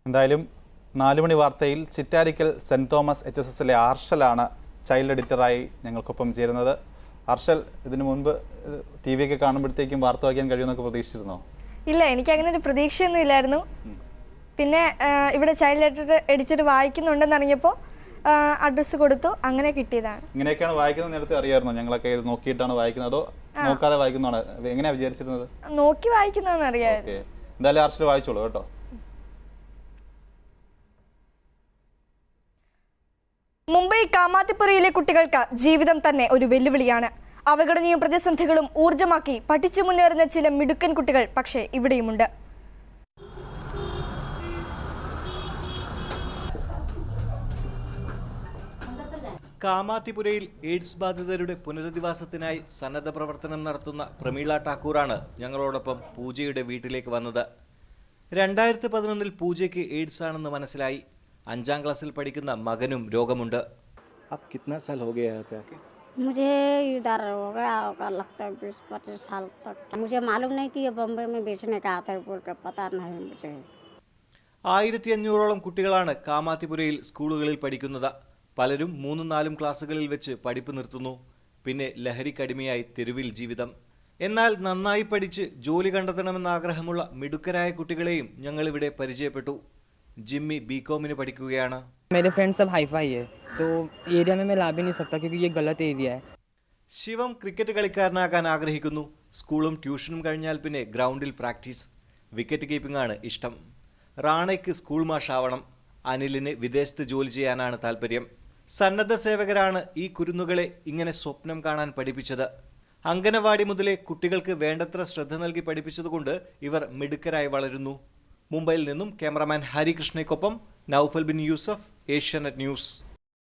എന്തായാലും 4 മണി വാർത്തയിൽ Chittarikkal saint Thomas HSSലെ ആർഷലാണ് child എഡിറ്ററായി ഞങ്ങൾക്കൊപ്പം ചേരുന്നത്. ആർഷൽ, ഇതിനു മുൻപ് TV ഒക്കെ കാണുമ്പോഴത്തേക്കും വാർത്ത വായിക്കാൻ കഴിയുമെന്നൊക്കെ പ്രതീക്ഷിച്ചിരുന്നോ? ഇല്ല, എനിക്ക് അങ്ങനെ ഒരു പ്രതീക്ഷയൊന്നും ഇല്ലായിരുന്നു. പിന്നെ ഇവിടെ ചൈൽഡ് എഡിറ്റർ വായിക്കുന്നുണ്ടെന്ന് അറിഞ്ഞപ്പോൾ അഡ്രസ്സ് കൊടുത്തു, അങ്ങനെ കിട്ടിയതാണ്. ഇങ്ങനെയൊക്കെയാണ് വായിക്കുന്നത് നേരത്തെ അറിയാമായിരുന്നോ? ഞങ്ങളൊക്കെ ഇത് നോക്കിയിട്ടാണ് വായിക്കുന്നത്, അതോ നോക്കാതെ വായിക്കുന്നതാണ്? എങ്ങനെയാ വിചാരിച്ചിരുന്നത്? നോക്കി വായിക്കുന്നതെന്ന് അറിയാമായിരുന്നു. എന്തായാലും ആർഷൽ വായിച്ചോളൂ കേട്ടോ. മുംബൈ കാമാത്തിപ്പുരയിലെ കുട്ടികൾക്ക് ജീവിതം തന്നെ ഒരു വെല്ലുവിളിയാണ്. അവഗണനയും പ്രതിസന്ധികളും ഊർജ്ജമാക്കി പഠിച്ചു മുന്നേറുന്ന ചില മിടുക്കൻ കുട്ടികൾ പക്ഷേ ഇവിടെയുമുണ്ട്. കാമാത്തിപുരയിൽ എയ്ഡ്സ് ബാധിതരുടെ പുനരധിവാസത്തിനായി സന്നദ്ധ പ്രവർത്തനം നടത്തുന്ന പ്രമീള ഠാക്കൂറാണ് ഞങ്ങളോടൊപ്പം പൂജയുടെ വീട്ടിലേക്ക് വന്നത്. 2011 പൂജയ്ക്ക് എയ്ഡ്സ് ആണെന്ന് മനസ്സിലായി. 5ാം ക്ലാസ്സിൽ പഠിക്കുന്ന മകനും രോഗമുണ്ട്. मुझे इधर हो गया होगा, लगता है 20-25 साल तक. मुझे मालूम नहीं कि ये बम्बई में बेचने का आता है बोल कर, पता नहीं मुझे. 1500ഓളം കുട്ടികളാണ് കാമാത്തിപുരയിൽ സ്കൂളുകളിൽ പഠിക്കുന്നത്. പലരും 3-4 ക്ലാസ്സുകളിൽ വെച്ച് പഠിപ്പ് നിർത്തുന്നു. പിന്നെ ലഹരിക്കടിമയായി തെരുവിൽ ജീവിതം. എന്നാൽ നന്നായി പഠിച്ച് ജോലി കണ്ടെത്തണമെന്ന ആഗ്രഹമുള്ള മിടുക്കരായ കുട്ടികളെയും ഞങ്ങളിവിടെ പരിചയപ്പെട്ടു. ജിമ്മി ബികോമിന് പഠിക്കുകയാണ്. मेरे फ्रेंड सब हाईफाई है, तो एरिया में मैं ला भी नहीं सकता क्योंकि ये गलत एरिया है. ശിവം ക്രിക്കറ്റ് കളിക്കാരനാകാൻ ആഗ്രഹിക്കുന്നു. സ്കൂളും ട്യൂഷനും കഴിഞ്ഞാൽ പിന്നെ ഗ്രൗണ്ടിൽ പ്രാക്ടീസ്. വിക്കറ്റ് കീപ്പിംഗ് ആണ് ഇഷ്ടം. റാണയ്ക്ക് സ്കൂൾ മാഷാവണം. അനിലിന് വിദേശത്ത് ജോലി ചെയ്യാനാണ് താല്പര്യം. സന്നദ്ധ സേവകരാണ് ഈ കുരുന്നുകളെ ഇങ്ങനെ സ്വപ്നം കാണാൻ പഠിപ്പിച്ചത്. അംഗനവാടി മുതലേ കുട്ടികൾക്ക് വേണ്ടത്ര ശ്രദ്ധ നൽകി പഠിപ്പിച്ചതുകൊണ്ട് ഇവർ മിടുക്കരായി വളരുന്നു. മുംബൈയിൽ നിന്നും ക്യാമറാമാൻ ഹരികൃഷ്ണയ്ക്കൊപ്പം നൌഫൽ ബിൻ യൂസഫ്, ഏഷ്യാനെറ്റ് ന്യൂസ്.